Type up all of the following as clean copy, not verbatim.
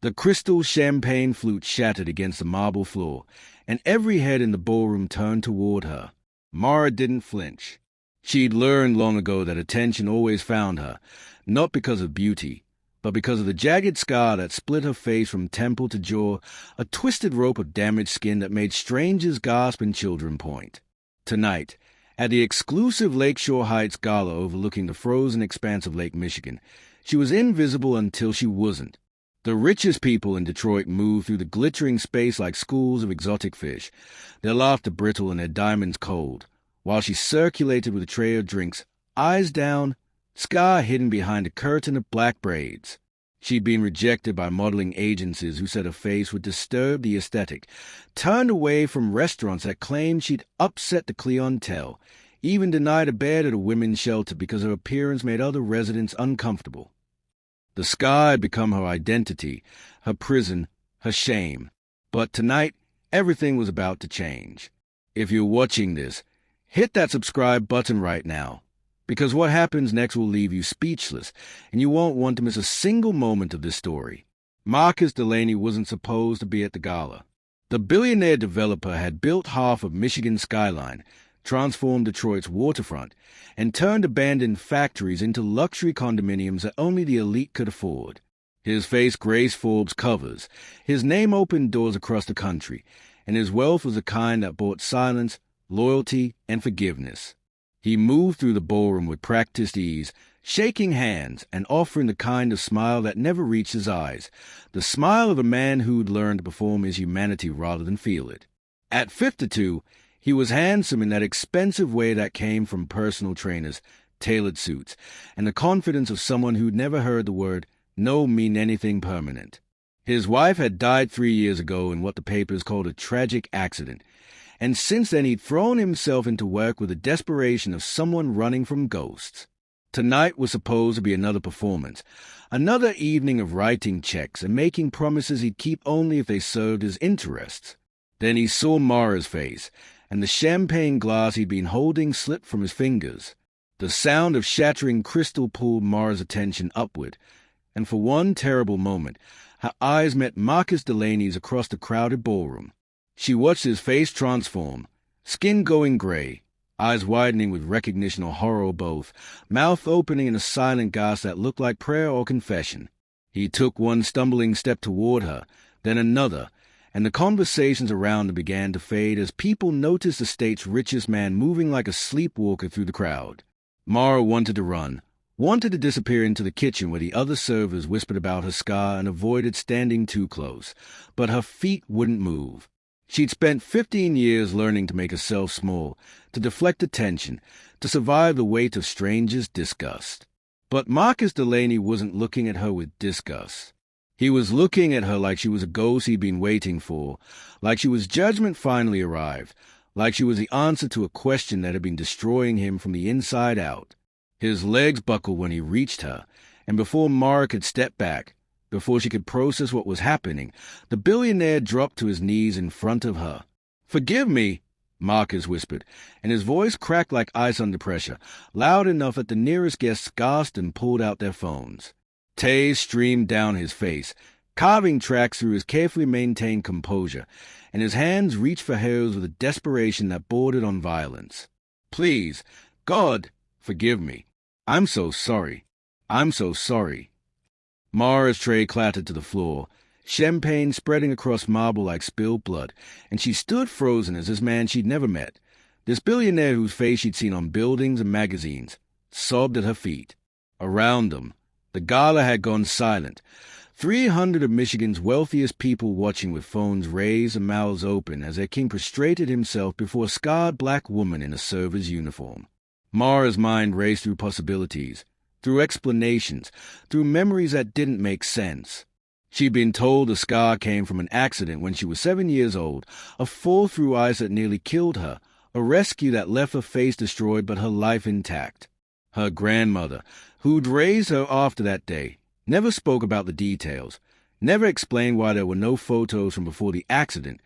The crystal champagne flute shattered against the marble floor, and every head in the ballroom turned toward her. Mara didn't flinch. She'd learned long ago that attention always found her, not because of beauty, but because of the jagged scar that split her face from temple to jaw, a twisted rope of damaged skin that made strangers gasp and children point. Tonight, at the exclusive Lakeshore Heights Gala overlooking the frozen expanse of Lake Michigan, she was invisible until she wasn't. The richest people in Detroit moved through the glittering space like schools of exotic fish, their laughter brittle and their diamonds cold, while she circulated with a tray of drinks, eyes down, scar hidden behind a curtain of black braids. She'd been rejected by modeling agencies who said her face would disturb the aesthetic, turned away from restaurants that claimed she'd upset the clientele, even denied a bed at a women's shelter because her appearance made other residents uncomfortable. The scar had become her identity, her prison, her shame. But tonight, everything was about to change. If you're watching this, hit that subscribe button right now, because what happens next will leave you speechless, and you won't want to miss a single moment of this story. Marcus Delaney wasn't supposed to be at the gala. The billionaire developer had built half of Michigan's skyline, transformed Detroit's waterfront, and turned abandoned factories into luxury condominiums that only the elite could afford. His face graced Forbes covers, his name opened doors across the country, and his wealth was the kind that brought silence, loyalty, and forgiveness. He moved through the ballroom with practiced ease, shaking hands and offering the kind of smile that never reached his eyes, the smile of a man who'd learned to perform his humanity rather than feel it. At 52, he was handsome in that expensive way that came from personal trainers, tailored suits, and the confidence of someone who'd never heard the word no mean anything permanent. His wife had died 3 years ago in what the papers called a tragic accident, and since then he'd thrown himself into work with the desperation of someone running from ghosts. Tonight was supposed to be another performance, another evening of writing checks and making promises he'd keep only if they served his interests. Then he saw Mara's face, and the champagne glass he'd been holding slipped from his fingers. The sound of shattering crystal pulled Mara's attention upward, and for one terrible moment, her eyes met Marcus Delaney's across the crowded ballroom. She watched his face transform, skin going gray, eyes widening with recognition or horror or both, mouth opening in a silent gasp that looked like prayer or confession. He took one stumbling step toward her, then another, and the conversations around him began to fade as people noticed the state's richest man moving like a sleepwalker through the crowd. Mara wanted to run, wanted to disappear into the kitchen where the other servers whispered about her scar and avoided standing too close, but her feet wouldn't move. She'd spent 15 years learning to make herself small, to deflect attention, to survive the weight of strangers' disgust. But Marcus Delaney wasn't looking at her with disgust. He was looking at her like she was a ghost he'd been waiting for, like she was judgment finally arrived, like she was the answer to a question that had been destroying him from the inside out. His legs buckled when he reached her, and before Mara could step back, before she could process what was happening, the billionaire dropped to his knees in front of her. "Forgive me," Marcus whispered, and his voice cracked like ice under pressure, loud enough that the nearest guests gasped and pulled out their phones. Tears streamed down his face, carving tracks through his carefully maintained composure, and his hands reached for hers with a desperation that bordered on violence. "Please, God, forgive me. I'm so sorry. I'm so sorry." Mara's tray clattered to the floor, champagne spreading across marble like spilled blood, and she stood frozen as this man she'd never met, this billionaire whose face she'd seen on buildings and magazines, sobbed at her feet. Around them, the gala had gone silent, 300 of Michigan's wealthiest people watching with phones raised and mouths open as their king prostrated himself before a scarred black woman in a server's uniform. Mara's mind raced through possibilities, through explanations, through memories that didn't make sense. She'd been told the scar came from an accident when she was 7 years old, a fall through ice that nearly killed her, a rescue that left her face destroyed but her life intact. Her grandmother, who'd raised her after that day, never spoke about the details, never explained why there were no photos from before the accident,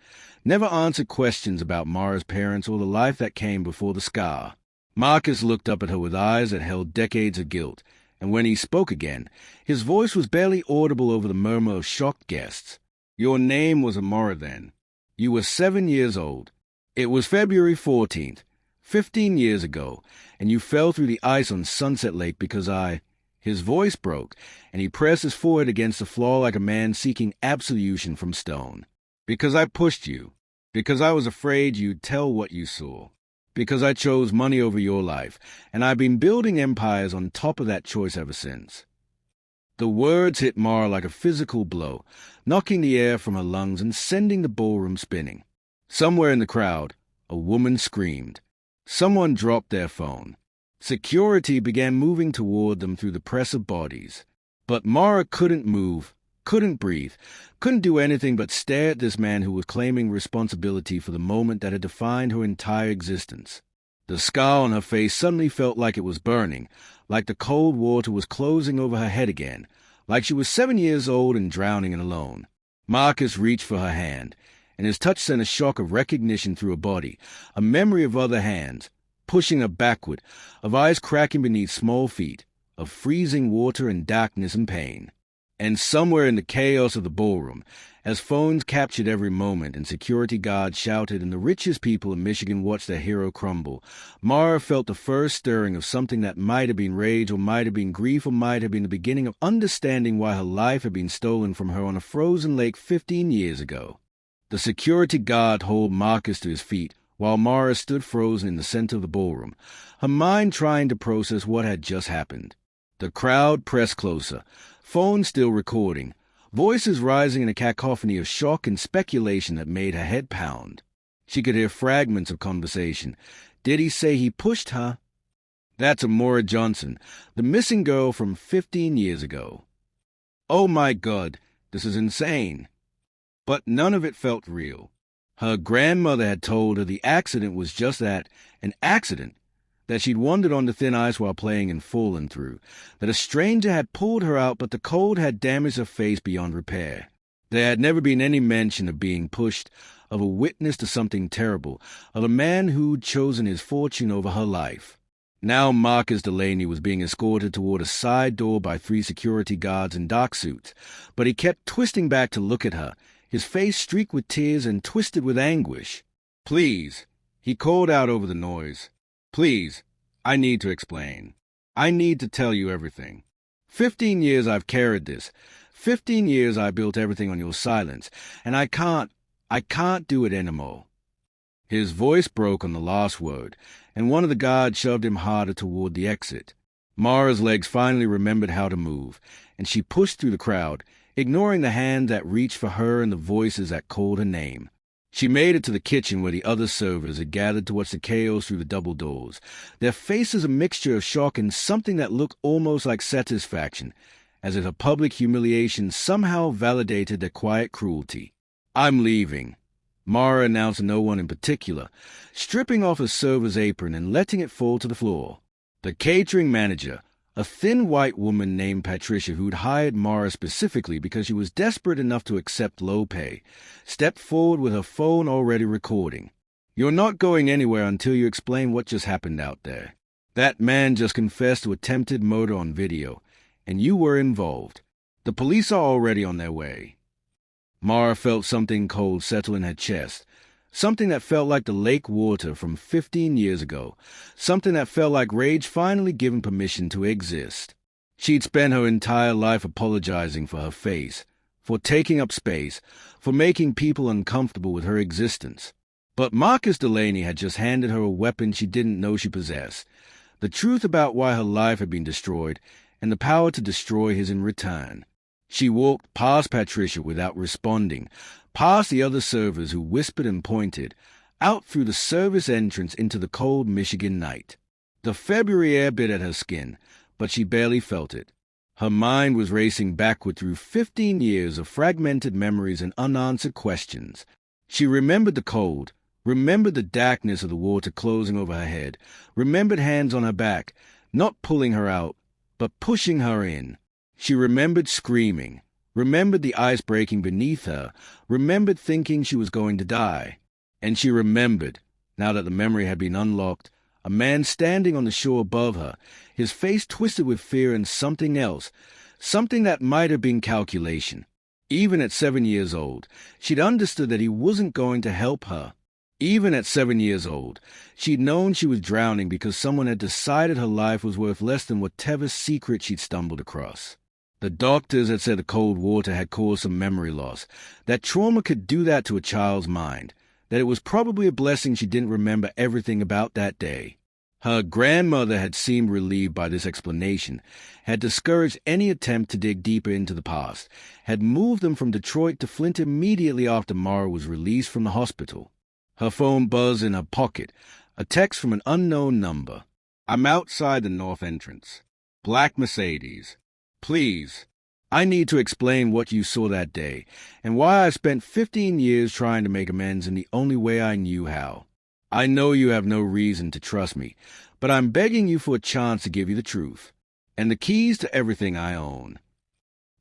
never answered questions about Mara's parents or the life that came before the scar. Marcus looked up at her with eyes that held decades of guilt, And when he spoke again, his voice was barely audible over the murmur of shocked guests. "Your name was Amora then. You were 7 years old. It was February 14th, 15 years ago, and you fell through the ice on Sunset Lake because I—" His voice broke, and he pressed his forehead against the floor like a man seeking absolution from stone. "Because I pushed you. Because I was afraid you'd tell what you saw. Because I chose money over your life, and I've been building empires on top of that choice ever since." The words hit Mara like a physical blow, knocking the air from her lungs and sending the ballroom spinning. Somewhere in the crowd, a woman screamed. Someone dropped their phone. Security began moving toward them through the press of bodies. But Mara couldn't move, couldn't breathe, couldn't do anything but stare at this man who was claiming responsibility for the moment that had defined her entire existence. The scar on her face suddenly felt like it was burning, like the cold water was closing over her head again, like she was 7 years old and drowning and alone. Marcus reached for her hand, and his touch sent a shock of recognition through her body, a memory of other hands, pushing her backward, of eyes cracking beneath small feet, of freezing water and darkness and pain. And somewhere in the chaos of the ballroom, as phones captured every moment and security guards shouted and the richest people in Michigan watched their hero crumble, Mara felt the first stirring of something that might have been rage or might have been grief or might have been the beginning of understanding why her life had been stolen from her on a frozen lake 15 years ago. The security guard hauled Marcus to his feet, while Mara stood frozen in the center of the ballroom, her mind trying to process what had just happened. The crowd pressed closer, phones still recording, voices rising in a cacophony of shock and speculation that made her head pound. She could hear fragments of conversation. Did he say he pushed her? That's Amora Johnson, the missing girl from 15 years ago. Oh my God, this is insane. But none of it felt real. Her grandmother had told her the accident was just that, an accident, that she'd wandered on the thin ice while playing and fallen through, that a stranger had pulled her out but the cold had damaged her face beyond repair. There had never been any mention of being pushed, of a witness to something terrible, of a man who'd chosen his fortune over her life. Now Marcus Delaney was being escorted toward a side door by 3 security guards in dark suits, but he kept twisting back to look at her, his face streaked with tears and twisted with anguish. "Please," he called out over the noise. "Please, I need to explain. I need to tell you everything. 15 years I've carried this. 15 years I built everything on your silence, and I can't do it anymore." His voice broke on the last word, and one of the guards shoved him harder toward the exit. Mara's legs finally remembered how to move, and she pushed through the crowd, ignoring the hand that reached for her and the voices that called her name. She made it to the kitchen where the other servers had gathered to watch the chaos through the double doors, their faces a mixture of shock and something that looked almost like satisfaction, as if her public humiliation somehow validated their quiet cruelty. "I'm leaving," Mara announced to no one in particular, stripping off a server's apron and letting it fall to the floor. The catering manager, a thin white woman named Patricia who'd hired Mara specifically because she was desperate enough to accept low pay, stepped forward with her phone already recording. "You're not going anywhere until you explain what just happened out there. That man just confessed to attempted murder on video, and you were involved. The police are already on their way." Mara felt something cold settle in her chest, something that felt like the lake water from 15 years ago, something that felt like rage finally given permission to exist. She'd spent her entire life apologizing for her face, for taking up space, for making people uncomfortable with her existence. But Marcus Delaney had just handed her a weapon she didn't know she possessed, the truth about why her life had been destroyed, and the power to destroy his in return. She walked past Patricia without responding, past the other servers who whispered and pointed, out through the service entrance into the cold Michigan night. The February air bit at her skin, but she barely felt it. Her mind was racing backward through 15 years of fragmented memories and unanswered questions. She remembered the cold, remembered the darkness of the water closing over her head, remembered hands on her back, not pulling her out, but pushing her in. She remembered screaming, remembered the ice breaking beneath her, remembered thinking she was going to die. And she remembered, now that the memory had been unlocked, A man standing on the shore above her, his face twisted with fear and something else, something that might have been calculation. Even at 7 years old, she'd understood that he wasn't going to help her. Even at 7 years old, she'd known she was drowning because someone had decided her life was worth less than whatever secret she'd stumbled across. The doctors had said the cold water had caused some memory loss, that trauma could do that to a child's mind, that it was probably a blessing she didn't remember everything about that day. Her grandmother had seemed relieved by this explanation, had discouraged any attempt to dig deeper into the past, had moved them from Detroit to Flint immediately after Mara was released from the hospital. Her phone buzzed in her pocket, a text from an unknown number. "I'm outside the north entrance. Black Mercedes. Please, I need to explain what you saw that day, and why I spent 15 years trying to make amends in the only way I knew how. I know you have no reason to trust me, but I'm begging you for a chance to give you the truth, and the keys to everything I own."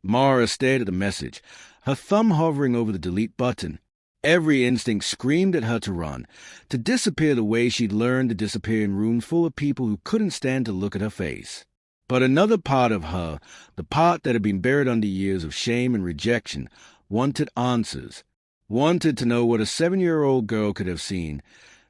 Mara stared at the message, her thumb hovering over the delete button. Every instinct screamed at her to run, to disappear the way she'd learned to disappear in rooms full of people who couldn't stand to look at her face. But another part of her, the part that had been buried under years of shame and rejection, wanted answers, wanted to know what a 7-year-old girl could have seen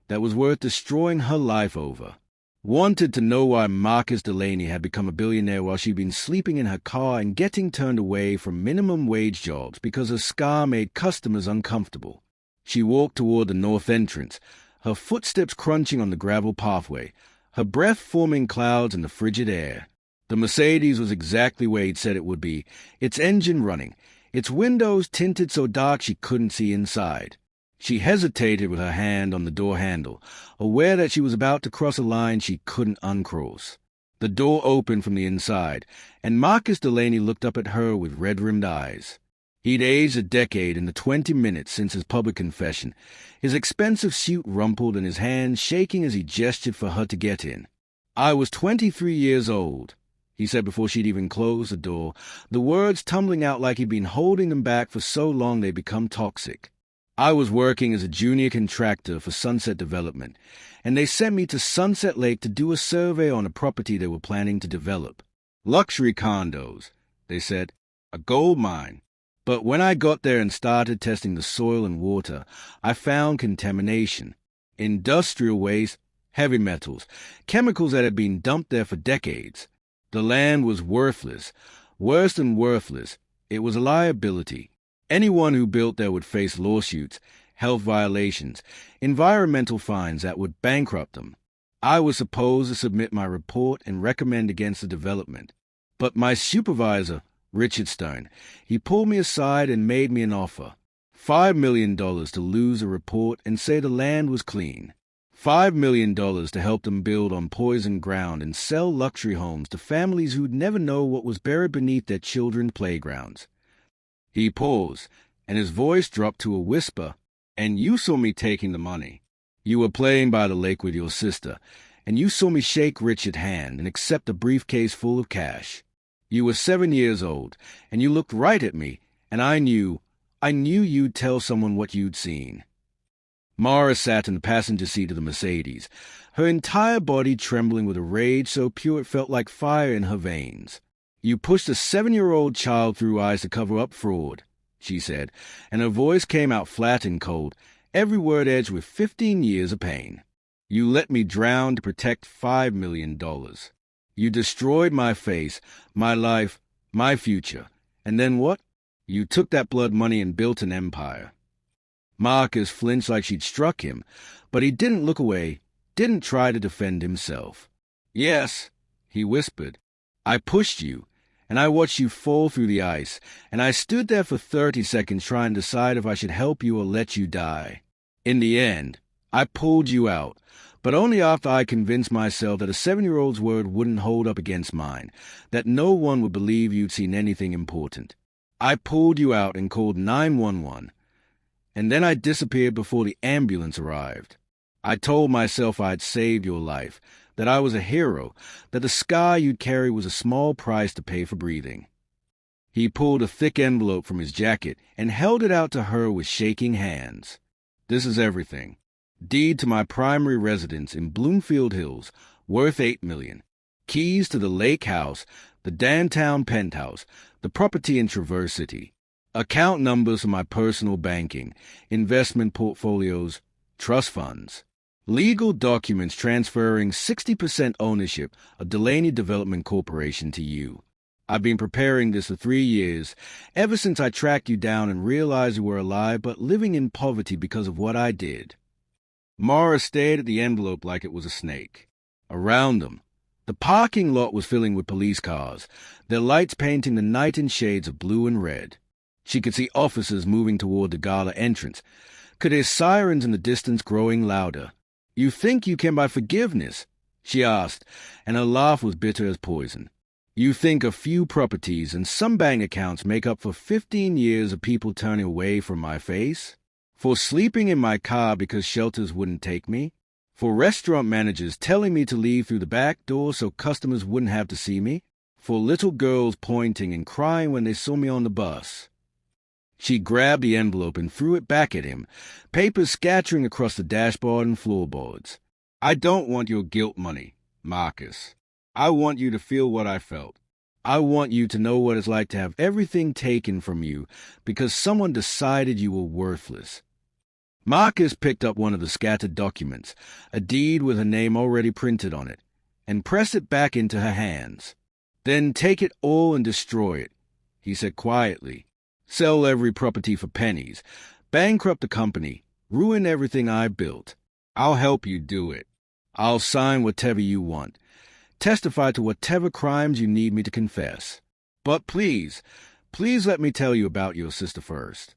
that was worth destroying her life over, wanted to know why Marcus Delaney had become a billionaire while she'd been sleeping in her car and getting turned away from minimum-wage jobs because her scar made customers uncomfortable. She walked toward the north entrance, her footsteps crunching on the gravel pathway, her breath forming clouds in the frigid air. The Mercedes was exactly where he'd said it would be, its engine running, its windows tinted so dark she couldn't see inside. She hesitated with her hand on the door handle, aware that she was about to cross a line she couldn't uncross. The door opened from the inside, and Marcus Delaney looked up at her with red-rimmed eyes. He'd aged a decade in the 20 minutes since his public confession, his expensive suit rumpled and his hands shaking as he gestured for her to get in. "I was 23 years old," he said before she'd even closed the door, the words tumbling out like he'd been holding them back for so long they'd become toxic. "I was working as a junior contractor for Sunset Development, and they sent me to Sunset Lake to do a survey on a property they were planning to develop. Luxury condos," they said, "a gold mine. But when I got there and started testing the soil and water, I found contamination. Industrial waste, heavy metals, chemicals that had been dumped there for decades. The land was worthless, worse than worthless. It was a liability. Anyone who built there would face lawsuits, health violations, environmental fines that would bankrupt them. I was supposed to submit my report and recommend against the development. But my supervisor, Richard Stone, he pulled me aside and made me an offer. $5 million to lose the report and say the land was clean. $5 million to help them build on poisoned ground and sell luxury homes to families who'd never know what was buried beneath their children's playgrounds. He paused, and his voice dropped to a whisper. "And you saw me taking the money. You were playing by the lake with your sister, and you saw me shake Richard's hand and accept a briefcase full of cash. You were 7 years old, and you looked right at me, and I knew you'd tell someone what you'd seen." Mara sat in the passenger seat of the Mercedes, her entire body trembling with a rage so pure it felt like fire in her veins. "You pushed a 7-year-old child through eyes to cover up fraud," she said, and her voice came out flat and cold, every word edged with 15 years of pain. "You let me drown to protect $5 million. You destroyed my face, my life, my future. And then what? You took that blood money and built an empire." Marcus flinched like she'd struck him, but he didn't look away, didn't try to defend himself. "Yes," he whispered. "I pushed you, and I watched you fall through the ice, and I stood there for 30 seconds trying to decide if I should help you or let you die. In the end, I pulled you out, but only after I convinced myself that a 7-year-old's word wouldn't hold up against mine, that no one would believe you'd seen anything important. I pulled you out and called 911, and then I disappeared before the ambulance arrived. I told myself I'd saved your life, that I was a hero, that the scar you'd carry was a small price to pay for breathing." He pulled a thick envelope from his jacket and held it out to her with shaking hands. "This is everything. Deed to my primary residence in Bloomfield Hills, worth $8 million. Keys to the lake house, the downtown penthouse, the property in Traverse City. Account numbers for my personal banking, investment portfolios, trust funds. Legal documents transferring 60% ownership of Delaney Development Corporation to you. I've been preparing this for 3 years, ever since I tracked you down and realized you were alive but living in poverty because of what I did. Mara stared at the envelope like it was a snake. Around them, the parking lot was filling with police cars, their lights painting the night in shades of blue and red. She could see officers moving toward the gala entrance, could hear sirens in the distance growing louder. "You think you can buy forgiveness?" she asked, and her laugh was bitter as poison. "You think a few properties and some bank accounts make up for 15 years of people turning away from my face? For sleeping in my car because shelters wouldn't take me? For restaurant managers telling me to leave through the back door so customers wouldn't have to see me? For little girls pointing and crying when they saw me on the bus?" She grabbed the envelope and threw it back at him, papers scattering across the dashboard and floorboards. "I don't want your guilt money, Marcus. I want you to feel what I felt. I want you to know what it's like to have everything taken from you because someone decided you were worthless." Marcus picked up one of the scattered documents, a deed with her name already printed on it, and pressed it back into her hands. "Then take it all and destroy it," he said quietly. "Sell every property for pennies, bankrupt the company, ruin everything I built. I'll help you do it. I'll sign whatever you want, testify to whatever crimes you need me to confess. But please let me tell you about your sister first."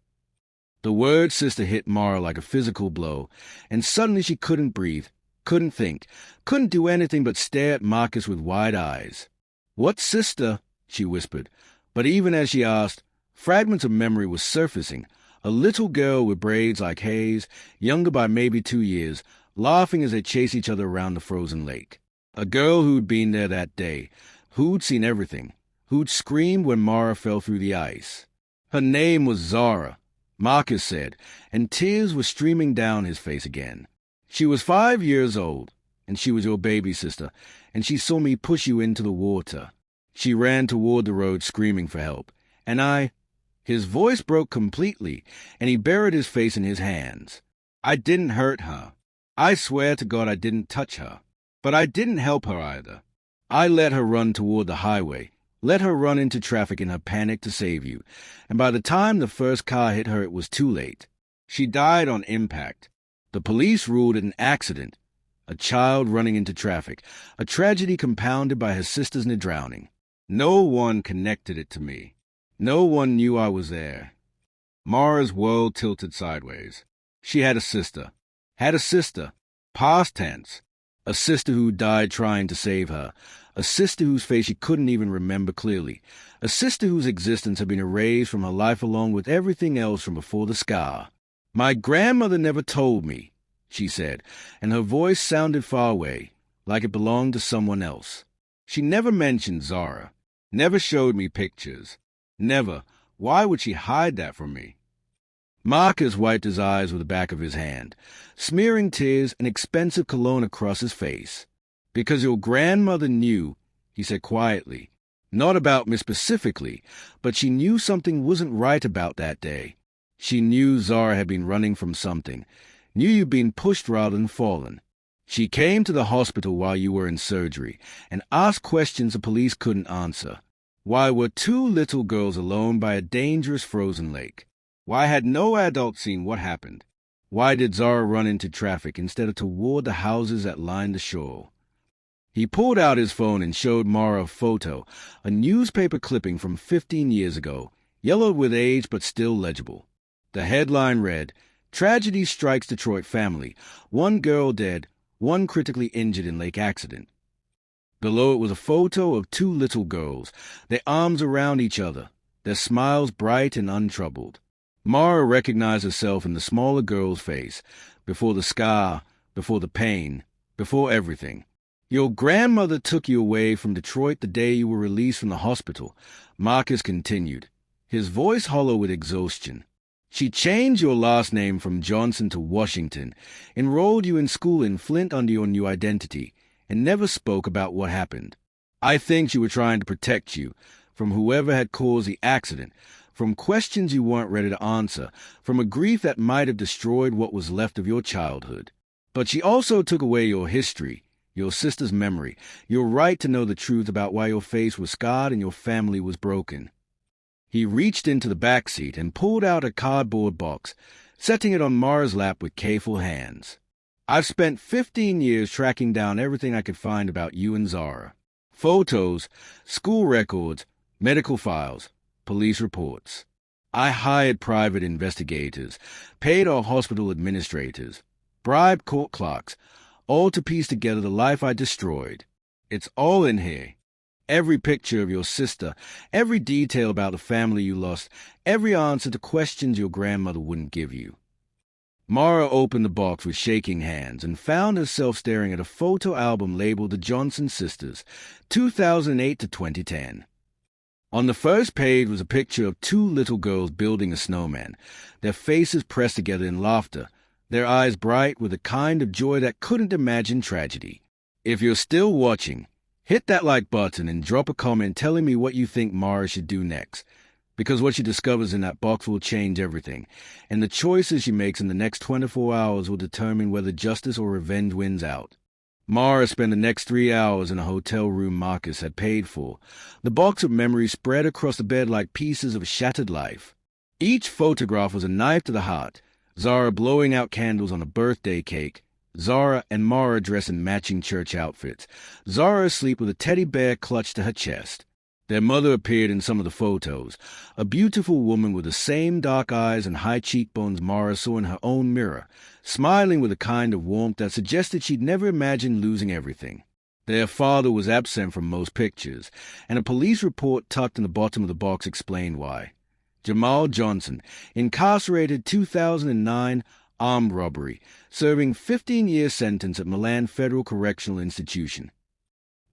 The word sister hit Mara like a physical blow, and suddenly she couldn't breathe, couldn't think, couldn't do anything but stare at Marcus with wide eyes. "What sister?" she whispered, but even as she asked, fragments of memory were surfacing. A little girl with braids like haze, younger by maybe 2 years, laughing as they chased each other around the frozen lake. A girl who'd been there that day, who'd seen everything, who'd screamed when Mara fell through the ice. Her name was Zara, Marcus said, and tears were streaming down his face again. "She was 5 years old, and she was your baby sister, and she saw me push you into the water. She ran toward the road screaming for help, and I—" His voice broke completely, and he buried his face in his hands. "I didn't hurt her. I swear to God I didn't touch her. But I didn't help her either. I let her run toward the highway, let her run into traffic in her panic to save you, and by the time the first car hit her it was too late. She died on impact. The police ruled it an accident, a child running into traffic, a tragedy compounded by her sister's near drowning. No one connected it to me. No one knew I was there." Mara's world tilted sideways. She had a sister, past tense, a sister who died trying to save her, a sister whose face she couldn't even remember clearly, a sister whose existence had been erased from her life along with everything else from before the scar. "My grandmother never told me," she said, and her voice sounded far away, like it belonged to someone else. "She never mentioned Zara, never showed me pictures. Never. Why would she hide that from me?" Marcus wiped his eyes with the back of his hand, smearing tears and expensive cologne across his face. "Because your grandmother knew," he said quietly. "Not about me specifically, but she knew something wasn't right about that day. She knew Zara had been running from something, knew you'd been pushed rather than fallen. She came to the hospital while you were in surgery and asked questions the police couldn't answer. Why were 2 little girls alone by a dangerous frozen lake? Why had no adult seen what happened? Why did Zara run into traffic instead of toward the houses that lined the shore?" He pulled out his phone and showed Mara a photo, a newspaper clipping from 15 years ago, yellowed with age but still legible. The headline read, "Tragedy strikes Detroit family. 1 girl dead, 1 critically injured in lake accident." Below it was a photo of 2 little girls, their arms around each other, their smiles bright and untroubled. Mara recognized herself in the smaller girl's face, before the scar, before the pain, before everything. "Your grandmother took you away from Detroit the day you were released from the hospital," Marcus continued, his voice hollow with exhaustion. She changed your last name from Johnson to Washington, enrolled you in school in Flint under your new identity, and never spoke about what happened. I think she was trying to protect you from whoever had caused the accident, from questions you weren't ready to answer, from a grief that might have destroyed what was left of your childhood. But she also took away your history, your sister's memory, your right to know the truth about why your face was scarred and your family was broken. He reached into the back seat and pulled out a cardboard box, setting it on Mara's lap with careful hands. I've spent 15 years tracking down everything I could find about you and Zara. Photos, school records, medical files, police reports. I hired private investigators, paid our hospital administrators, bribed court clerks, all to piece together the life I destroyed. It's all in here. Every picture of your sister, every detail about the family you lost, every answer to questions your grandmother wouldn't give you. Mara opened the box with shaking hands and found herself staring at a photo album labeled The Johnson Sisters, 2008 to 2010. On the first page was a picture of two little girls building a snowman, their faces pressed together in laughter, their eyes bright with a kind of joy that couldn't imagine tragedy. If you're still watching, hit that like button and drop a comment telling me what you think Mara should do next, because what she discovers in that box will change everything, and the choices she makes in the next 24 hours will determine whether justice or revenge wins out. Mara spent the next 3 hours in a hotel room Marcus had paid for, the box of memories spread across the bed like pieces of a shattered life. Each photograph was a knife to the heart, Zara blowing out candles on a birthday cake, Zara and Mara dressed in matching church outfits, Zara asleep with a teddy bear clutched to her chest. Their mother appeared in some of the photos, a beautiful woman with the same dark eyes and high cheekbones Mara saw in her own mirror, smiling with a kind of warmth that suggested she'd never imagined losing everything. Their father was absent from most pictures, and a police report tucked in the bottom of the box explained why. Jamal Johnson, incarcerated 2009, armed robbery, serving 15-year sentence at Milan Federal Correctional Institution.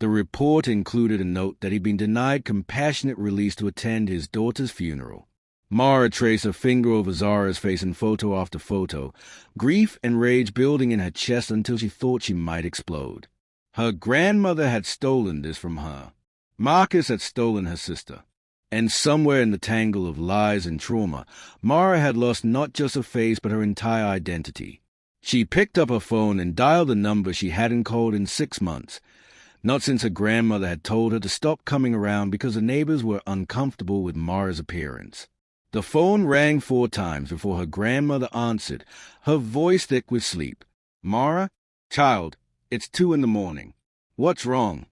The report included a note that he'd been denied compassionate release to attend his daughter's funeral. Mara traced her finger over Zara's face in photo after photo, grief and rage building in her chest until she thought she might explode. Her grandmother had stolen this from her. Marcus had stolen her sister. And somewhere in the tangle of lies and trauma, Mara had lost not just her face but her entire identity. She picked up her phone and dialed a number she hadn't called in 6 months. Not since her grandmother had told her to stop coming around because the neighbors were uncomfortable with Mara's appearance. The phone rang 4 times before her grandmother answered, her voice thick with sleep. "Mara? Child, it's 2 in the morning. What's wrong?"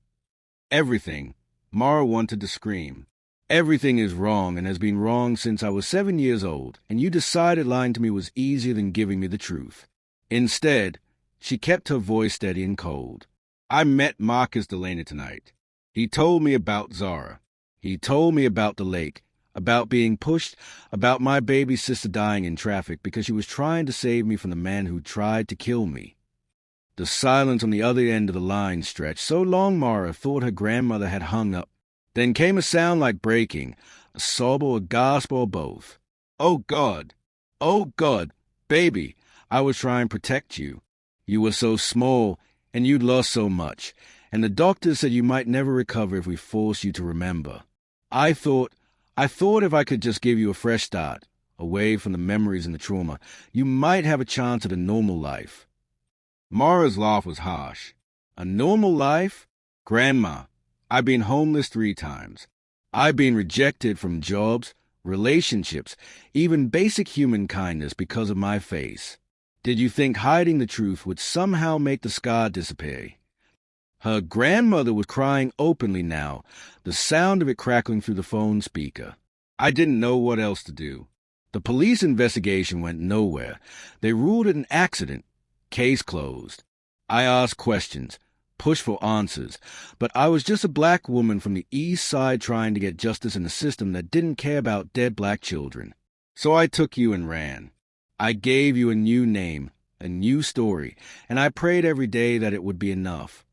"Everything." Mara wanted to scream. "Everything is wrong and has been wrong since I was 7 years old, and you decided lying to me was easier than giving me the truth." Instead, she kept her voice steady and cold. "I met Marcus Delaney tonight. He told me about Zara. He told me about the lake, about being pushed, about my baby sister dying in traffic because she was trying to save me from the man who tried to kill me." The silence on the other end of the line stretched so long Mara thought her grandmother had hung up. Then came a sound like breaking, a sob or a gasp or both. "Oh, God! Oh, God! Baby, I was trying to protect you. You were so small, and you'd lost so much, and the doctors said you might never recover if we forced you to remember. I thought if I could just give you a fresh start, away from the memories and the trauma, you might have a chance at a normal life." Mara's laugh was harsh. "A normal life? Grandma, I've been homeless 3 times. I've been rejected from jobs, relationships, even basic human kindness because of my face. Did you think hiding the truth would somehow make the scar disappear?" Her grandmother was crying openly now, the sound of it crackling through the phone speaker. "I didn't know what else to do. The police investigation went nowhere. They ruled it an accident. Case closed. I asked questions, pushed for answers, but I was just a black woman from the East Side trying to get justice in a system that didn't care about dead black children. So I took you and ran. I gave you a new name, a new story, and I prayed every day that it would be enough."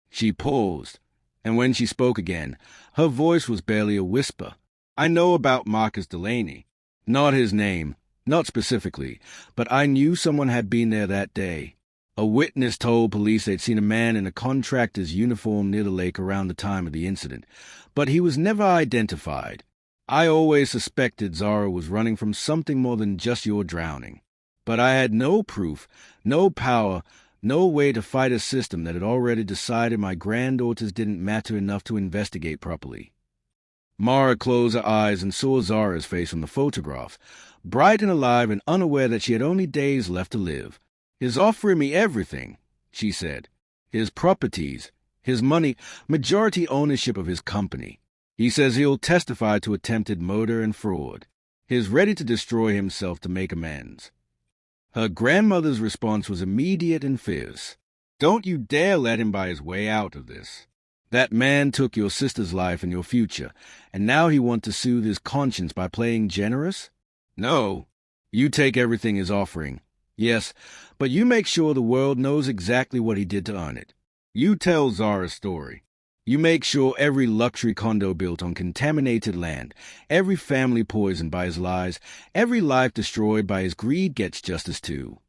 She paused, and when she spoke again, her voice was barely a whisper. "I know about Marcus Delaney. Not his name, Not specifically, but I knew someone had been there that day. A witness told police they'd seen a man in a contractor's uniform near the lake around the time of the incident, but he was never identified. I always suspected Zara was running from something more than just your drowning. But I had no proof, no power, no way to fight a system that had already decided my granddaughters didn't matter enough to investigate properly. Mara closed her eyes and saw Zara's face on the photograph, bright and alive and unaware that she had only days left to live. "He's offering me everything," she said. "His properties, his money, majority ownership of his company. He says he'll testify to attempted murder and fraud. He's ready to destroy himself to make amends." Her grandmother's response was immediate and fierce. "Don't you dare let him buy his way out of this. That man took your sister's life and your future, and now he wants to soothe his conscience by playing generous? No. You take everything he's offering. Yes, but you make sure the world knows exactly what he did to earn it. You tell Zara's story. You make sure every luxury condo built on contaminated land, every family poisoned by his lies, every life destroyed by his greed gets justice too."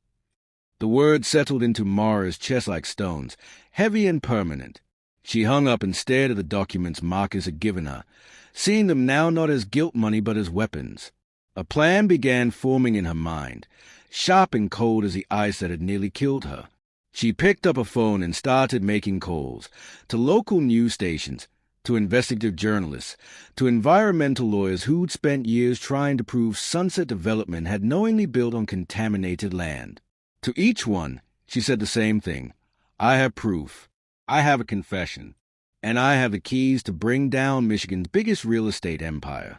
The words settled into Mara's chest like stones, heavy and permanent. She hung up and stared at the documents Marcus had given her, seeing them now not as guilt money but as weapons. A plan began forming in her mind, sharp and cold as the ice that had nearly killed her. She picked up a phone and started making calls to local news stations, to investigative journalists, to environmental lawyers who'd spent years trying to prove Sunset Development had knowingly built on contaminated land. To each one, she said the same thing. "I have proof. I have a confession. And I have the keys to bring down Michigan's biggest real estate empire."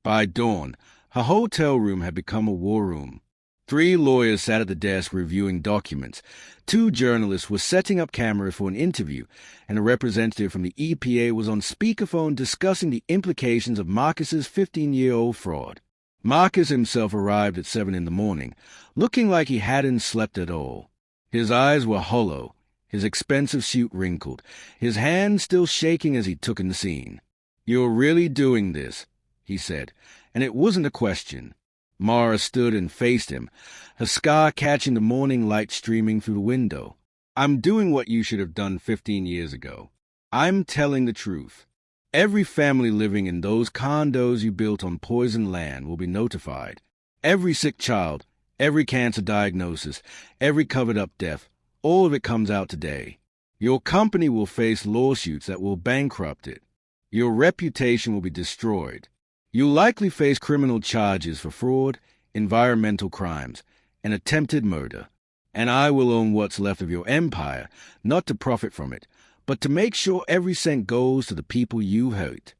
By dawn, her hotel room had become a war room. 3 lawyers sat at the desk reviewing documents. 2 journalists were setting up cameras for an interview, and a representative from the EPA was on speakerphone discussing the implications of Marcus's 15-year-old fraud. Marcus himself arrived at 7 in the morning, looking like he hadn't slept at all. His eyes were hollow, his expensive suit wrinkled, his hands still shaking as he took in the scene. "You're really doing this," he said, and it wasn't a question. Mara stood and faced him, her scar catching the morning light streaming through the window. "I'm doing what you should have done 15 years ago. I'm telling the truth. Every family living in those condos you built on poisoned land will be notified. Every sick child, every cancer diagnosis, every covered-up death, all of it comes out today. Your company will face lawsuits that will bankrupt it. Your reputation will be destroyed. You'll likely face criminal charges for fraud, environmental crimes, and attempted murder. And I will own what's left of your empire, not to profit from it, but to make sure every cent goes to the people you hurt."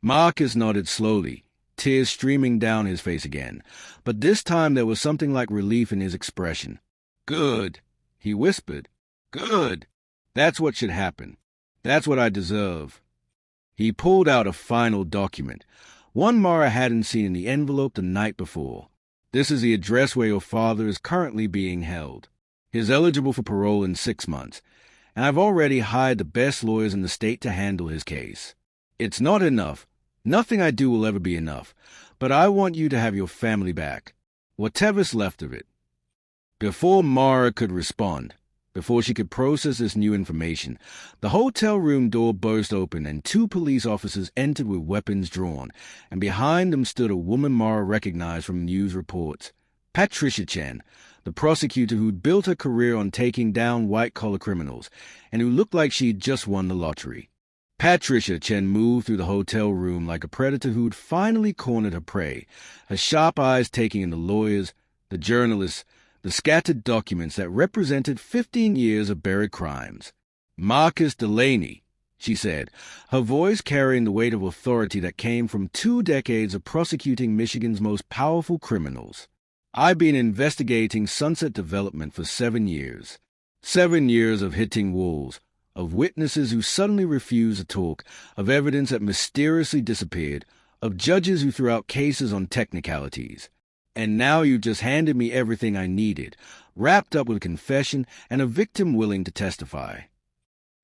Marcus nodded slowly, tears streaming down his face again, but this time there was something like relief in his expression. "Good," he whispered. "Good. That's what should happen. That's what I deserve." He pulled out a final document, one Mara hadn't seen in the envelope the night before. "This is the address where your father is currently being held. He's eligible for parole in 6 months, and I've already hired the best lawyers in the state to handle his case. It's not enough. Nothing I do will ever be enough, but I want you to have your family back, whatever's left of it." Before Mara could respond, before she could process this new information, the hotel room door burst open and 2 police officers entered with weapons drawn, and behind them stood a woman Mara recognized from news reports. Patricia Chen, the prosecutor who'd built her career on taking down white-collar criminals, and who looked like she'd just won the lottery. Patricia Chen moved through the hotel room like a predator who'd finally cornered her prey, her sharp eyes taking in the lawyers, the journalists, the scattered documents that represented 15 years of buried crimes. "Marcus Delaney," she said, her voice carrying the weight of authority that came from 2 decades of prosecuting Michigan's most powerful criminals. "I've been investigating Sunset Development for 7 years. 7 years of hitting walls, of witnesses who suddenly refused to talk, of evidence that mysteriously disappeared, of judges who threw out cases on technicalities. And now you just handed me everything I needed, wrapped up with a confession and a victim willing to testify."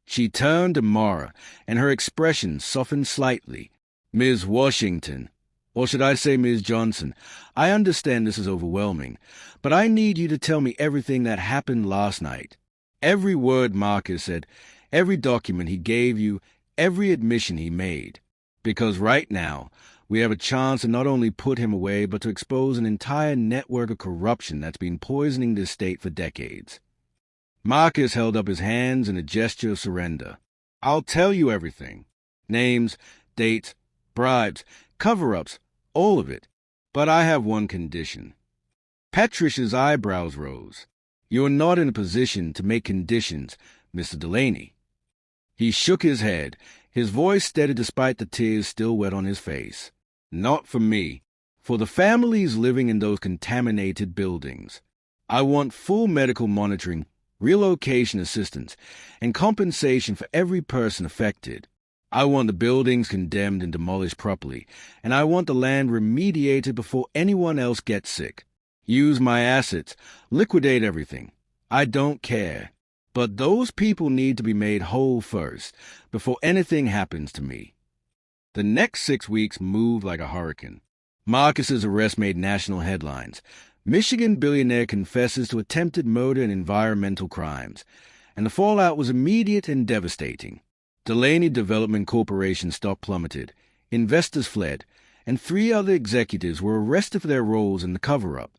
She turned to Mara, and her expression softened slightly. "Ms. Washington," Or should I say, Ms. Johnson, I understand this is overwhelming, but I need you to tell me everything that happened last night. Every word Marcus said, every document he gave you, every admission he made. Because right now, we have a chance to not only put him away, but to expose an entire network of corruption that's been poisoning this state for decades. Marcus held up his hands in a gesture of surrender. I'll tell you everything. Names, dates, bribes, cover-ups, all of it. But I have one condition. Patricia's eyebrows rose. You are not in a position to make conditions, Mr. Delaney. He shook his head, his voice steady despite the tears still wet on his face. Not for me. For the families living in those contaminated buildings. I want full medical monitoring, relocation assistance, and compensation for every person affected. I want the buildings condemned and demolished properly, and I want the land remediated before anyone else gets sick. Use my assets, liquidate everything. I don't care. But those people need to be made whole first, before anything happens to me. The next 6 weeks moved like a hurricane. Marcus's arrest made national headlines. Michigan billionaire confesses to attempted murder and environmental crimes, and the fallout was immediate and devastating. Delaney Development Corporation stock plummeted, investors fled, and 3 other executives were arrested for their roles in the cover-up.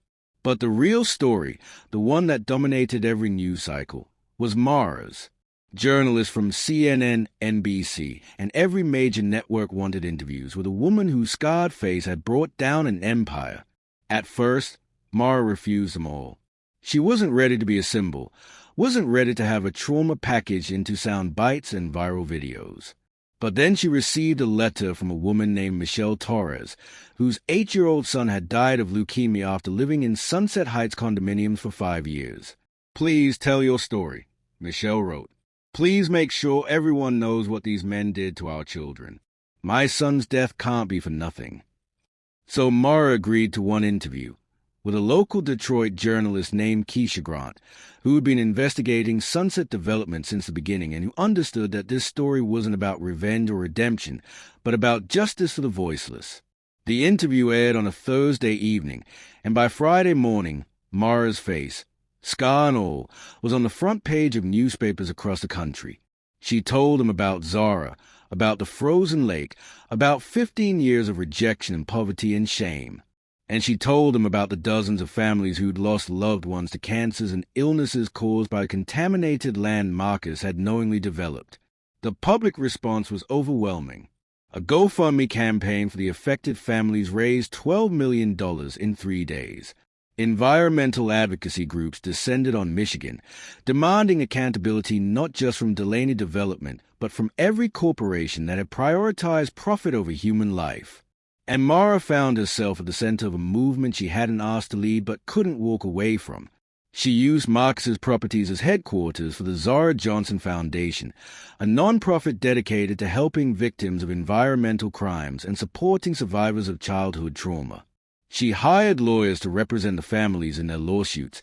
But the real story, the one that dominated every news cycle, was Mara's. Journalists from CNN, NBC, and every major network wanted interviews with a woman whose scarred face had brought down an empire. At first, Mara refused them all. She wasn't ready to be a symbol, wasn't ready to have a trauma packaged into sound bites and viral videos. But then she received a letter from a woman named Michelle Torres, whose 8-year-old son had died of leukemia after living in Sunset Heights condominiums for 5 years. Please tell your story, Michelle wrote. Please make sure everyone knows what these men did to our children. My son's death can't be for nothing. So Mara agreed to one interview with a local Detroit journalist named Keisha Grant, who had been investigating Sunset Development since the beginning and who understood that this story wasn't about revenge or redemption, but about justice for the voiceless. The interview aired on a Thursday evening, and by Friday morning, Mara's face, scar and all, was on the front page of newspapers across the country. She told them about Zara, about the frozen lake, about 15 years of rejection and poverty and shame. And she told them about the dozens of families who'd lost loved ones to cancers and illnesses caused by contaminated land Marcus had knowingly developed. The public response was overwhelming. A GoFundMe campaign for the affected families raised $12 million in 3 days. Environmental advocacy groups descended on Michigan, demanding accountability not just from Delaney Development, but from every corporation that had prioritized profit over human life. And Mara found herself at the center of a movement she hadn't asked to lead but couldn't walk away from. She used Marcus's properties as headquarters for the Zara Johnson Foundation, a nonprofit dedicated to helping victims of environmental crimes and supporting survivors of childhood trauma. She hired lawyers to represent the families in their lawsuits,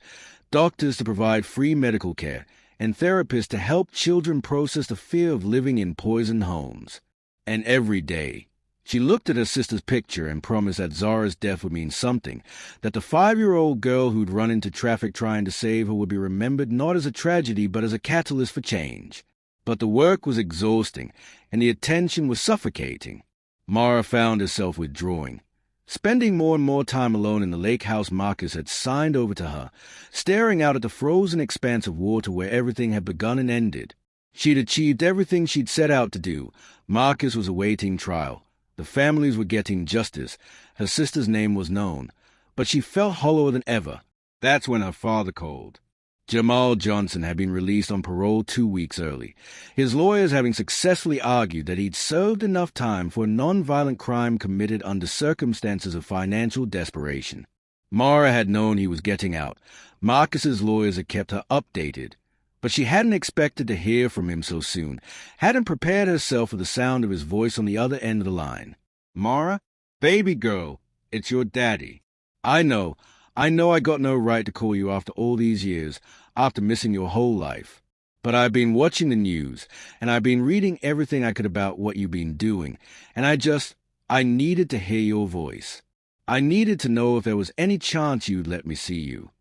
doctors to provide free medical care, and therapists to help children process the fear of living in poisoned homes. And every day, she looked at her sister's picture and promised that Zara's death would mean something, that the 5-year-old girl who'd run into traffic trying to save her would be remembered not as a tragedy but as a catalyst for change. But the work was exhausting, and the attention was suffocating. Mara found herself withdrawing, spending more and more time alone in the lake house Marcus had signed over to her, staring out at the frozen expanse of water where everything had begun and ended. She'd achieved everything she'd set out to do. Marcus was awaiting trial. The families were getting justice. Her sister's name was known. But she felt hollower than ever. That's when her father called. Jamal Johnson had been released on parole 2 weeks early, his lawyers having successfully argued that he'd served enough time for a non-violent crime committed under circumstances of financial desperation. Mara had known he was getting out. Marcus's lawyers had kept her updated. But she hadn't expected to hear from him so soon, hadn't prepared herself for the sound of his voice on the other end of the line. Mara, baby girl, it's your daddy. I know I got no right to call you after all these years, after missing your whole life. But I've been watching the news, and I've been reading everything I could about what you've been doing, and I I needed to hear your voice. I needed to know if there was any chance you'd let me see you."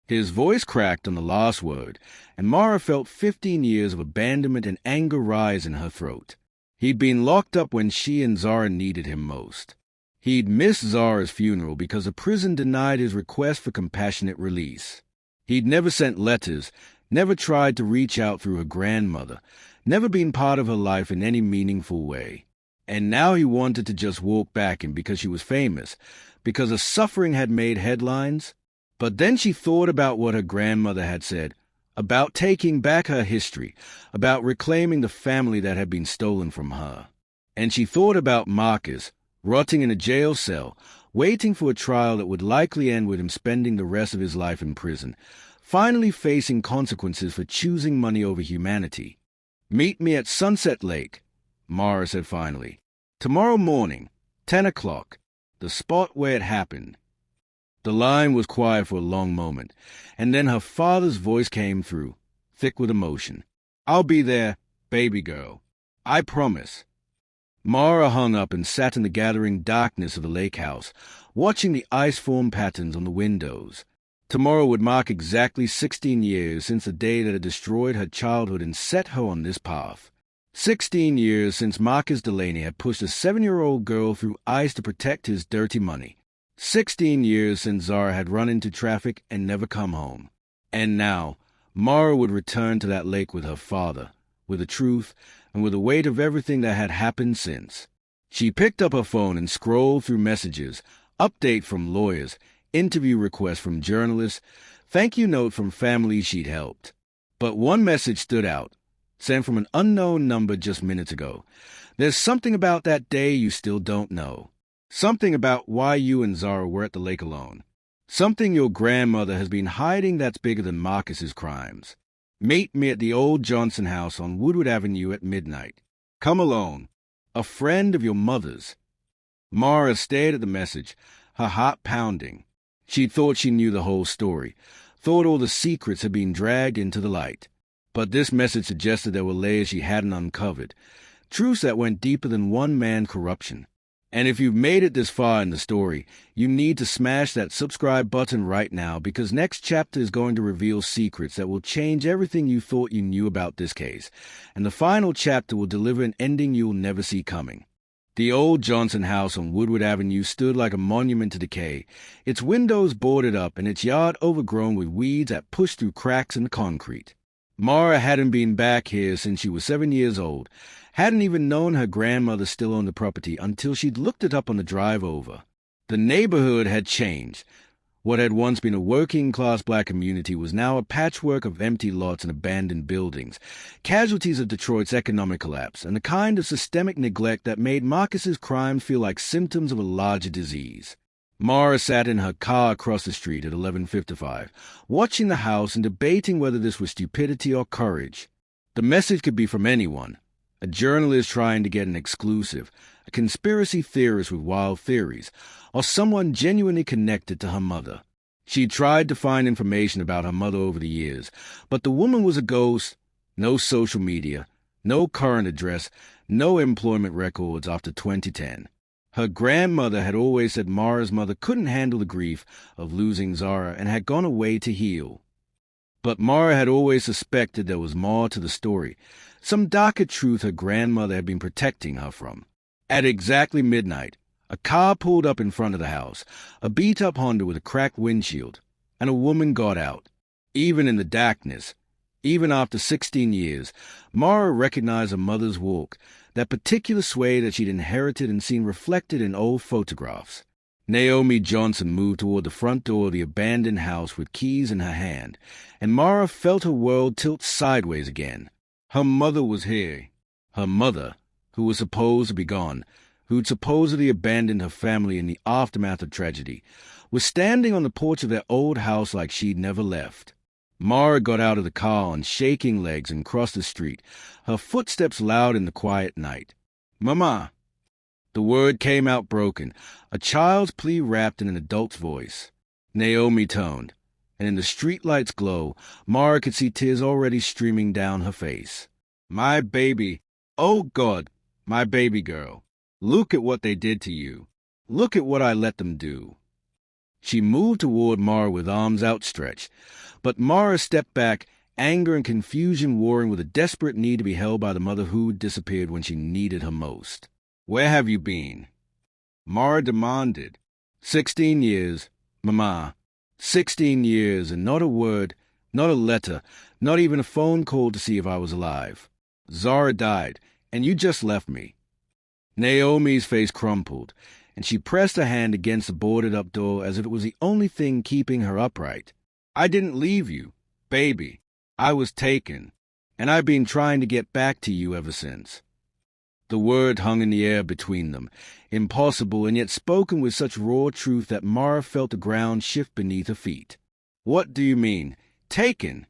His voice cracked on the last word, and Mara felt 15 years of abandonment and anger rise in her throat. He'd been locked up when she and Zara needed him most. He'd missed Zara's funeral because the prison denied his request for compassionate release. He'd never sent letters, never tried to reach out through her grandmother, never been part of her life in any meaningful way. And now he wanted to just walk back in because she was famous, because her suffering had made headlines. But then she thought about what her grandmother had said, about taking back her history, about reclaiming the family that had been stolen from her. And she thought about Marcus, rotting in a jail cell, waiting for a trial that would likely end with him spending the rest of his life in prison, finally facing consequences for choosing money over humanity. "Meet me at Sunset Lake," Mara said finally. "Tomorrow morning, 10 o'clock, the spot where it happened." The line was quiet for a long moment, and then her father's voice came through, thick with emotion. "I'll be there, baby girl. I promise." Mara hung up and sat in the gathering darkness of the lake house, watching the ice-form patterns on the windows. Tomorrow would mark exactly 16 years since the day that had destroyed her childhood and set her on this path. 16 years since Marcus Delaney had pushed a 7-year-old girl through ice to protect his dirty money. 16 years since Zara had run into traffic and never come home. And now, Mara would return to that lake with her father, with the truth, and with the weight of everything that had happened since. She picked up her phone and scrolled through messages, update from lawyers, interview requests from journalists, thank you note from families she'd helped. But one message stood out, sent from an unknown number just minutes ago. "There's something about that day you still don't know. Something about why you and Zara were at the lake alone. Something your grandmother has been hiding that's bigger than Marcus's crimes. Meet me at the old Johnson house on Woodward Avenue at midnight. Come alone. A friend of your mother's." Mara stared at the message, her heart pounding. She thought she knew the whole story, thought all the secrets had been dragged into the light. But this message suggested there were layers she hadn't uncovered, truths that went deeper than one man's corruption. And if you've made it this far in the story, you need to smash that subscribe button right now, because next chapter is going to reveal secrets that will change everything you thought you knew about this case, and the final chapter will deliver an ending you'll never see coming. The old Johnson house on Woodward Avenue stood like a monument to decay, its windows boarded up and its yard overgrown with weeds that pushed through cracks in the concrete. Mara hadn't been back here since she was 7 years old, hadn't even known her grandmother still owned the property until she'd looked it up on the drive over. The neighborhood had changed. What had once been a working-class black community was now a patchwork of empty lots and abandoned buildings, casualties of Detroit's economic collapse, and the kind of systemic neglect that made Marcus's crimes feel like symptoms of a larger disease. Mara sat in her car across the street at 11:55, watching the house and debating whether this was stupidity or courage. The message could be from anyone. A journalist trying to get an exclusive, a conspiracy theorist with wild theories, or someone genuinely connected to her mother. She tried to find information about her mother over the years, but the woman was a ghost. No social media, no current address, no employment records after 2010. Her grandmother had always said Mara's mother couldn't handle the grief of losing Zara and had gone away to heal. But Mara had always suspected there was more to the story, some darker truth her grandmother had been protecting her from. At exactly midnight, a car pulled up in front of the house, a beat-up Honda with a cracked windshield, and a woman got out. Even in the darkness, even after 16 years, Mara recognized her mother's walk, that particular sway that she'd inherited and seen reflected in old photographs. Naomi Johnson moved toward the front door of the abandoned house with keys in her hand, and Mara felt her world tilt sideways again. Her mother was here. Her mother, who was supposed to be gone, who'd supposedly abandoned her family in the aftermath of tragedy, was standing on the porch of their old house like she'd never left. Mara got out of the car on shaking legs and crossed the street, her footsteps loud in the quiet night. "Mama!" The word came out broken, a child's plea wrapped in an adult's voice. Naomi toned, and in the streetlight's glow, Mara could see tears already streaming down her face. "My baby! Oh, God! My baby girl!" Look at what they did to you. Look at what I let them do. She moved toward Mara with arms outstretched, but Mara stepped back, anger and confusion warring with a desperate need to be held by the mother who disappeared when she needed her most. Where have you been? Mara demanded. 16 years, Mama. 16 years, and not a word, not a letter, not even a phone call to see if I was alive. Zara died, and you just left me. Naomi's face crumpled, and she pressed her hand against the boarded-up door as if it was the only thing keeping her upright. I didn't leave you, baby. I was taken, and I've been trying to get back to you ever since. The word hung in the air between them, impossible and yet spoken with such raw truth that Mara felt the ground shift beneath her feet. What do you mean, taken?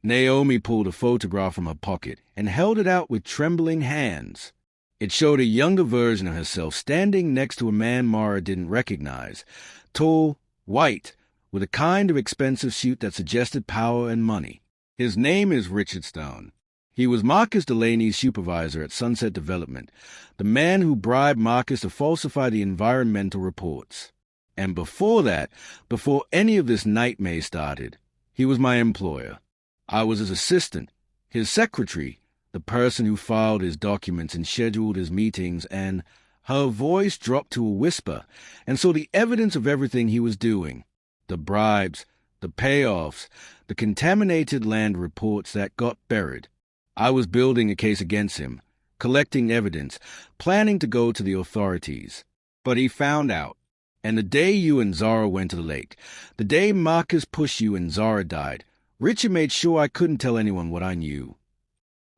Naomi pulled a photograph from her pocket and held it out with trembling hands. It showed a younger version of herself standing next to a man Mara didn't recognize, tall, white, with a kind of expensive suit that suggested power and money. His name is Richard Stone. He was Marcus Delaney's supervisor at Sunset Development, the man who bribed Marcus to falsify the environmental reports. And before that, before any of this nightmare started, he was my employer. I was his assistant, his secretary, the person who filed his documents and scheduled his meetings, and her voice dropped to a whisper, and saw the evidence of everything he was doing. The bribes, the payoffs, the contaminated land reports that got buried. I was building a case against him, collecting evidence, planning to go to the authorities. But he found out. And the day you and Zara went to the lake, the day Marcus pushed you and Zara died, Richard made sure I couldn't tell anyone what I knew.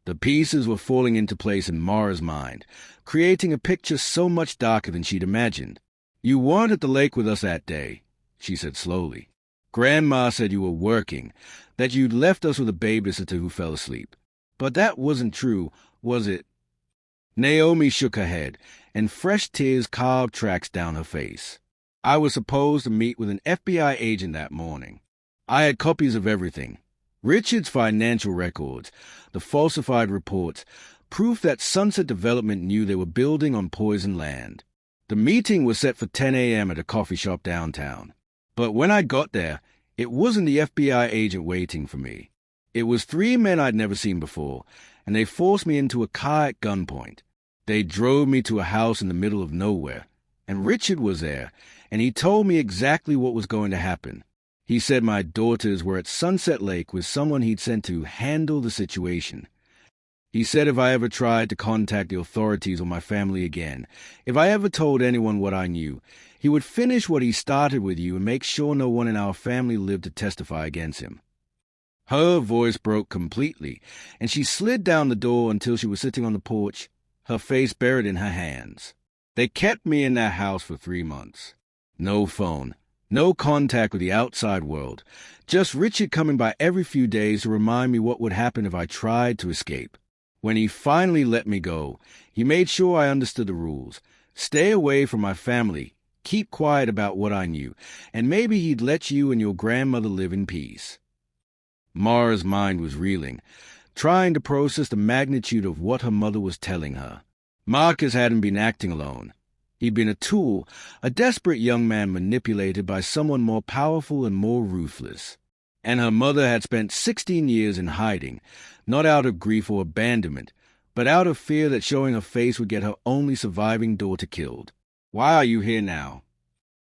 The pieces were falling into place in Mara's mind, creating a picture so much darker than she'd imagined. You weren't at the lake with us that day, she said slowly. Grandma said you were working, that you'd left us with a babysitter who fell asleep. But that wasn't true, was it? Naomi shook her head, and fresh tears carved tracks down her face. I was supposed to meet with an FBI agent that morning. I had copies of everything. Richard's financial records, the falsified reports, proof that Sunset Development knew they were building on poisoned land. The meeting was set for 10 a.m. at a coffee shop downtown. But when I got there, it wasn't the FBI agent waiting for me. It was 3 men I'd never seen before, and they forced me into a car at gunpoint. They drove me to a house in the middle of nowhere, and Richard was there, and he told me exactly what was going to happen. He said my daughters were at Sunset Lake with someone he'd sent to handle the situation. He said if I ever tried to contact the authorities or my family again, if I ever told anyone what I knew, he would finish what he started with you and make sure no one in our family lived to testify against him. Her voice broke completely, and she slid down the door until she was sitting on the porch, her face buried in her hands. They kept me in that house for 3 months. No phone, no contact with the outside world, just Richard coming by every few days to remind me what would happen if I tried to escape. When he finally let me go, he made sure I understood the rules. Stay away from my family, keep quiet about what I knew, and maybe he'd let you and your grandmother live in peace. Mara's mind was reeling, trying to process the magnitude of what her mother was telling her. Marcus hadn't been acting alone. He'd been a tool, a desperate young man manipulated by someone more powerful and more ruthless. And her mother had spent 16 years in hiding, not out of grief or abandonment, but out of fear that showing her face would get her only surviving daughter killed. Why are you here now?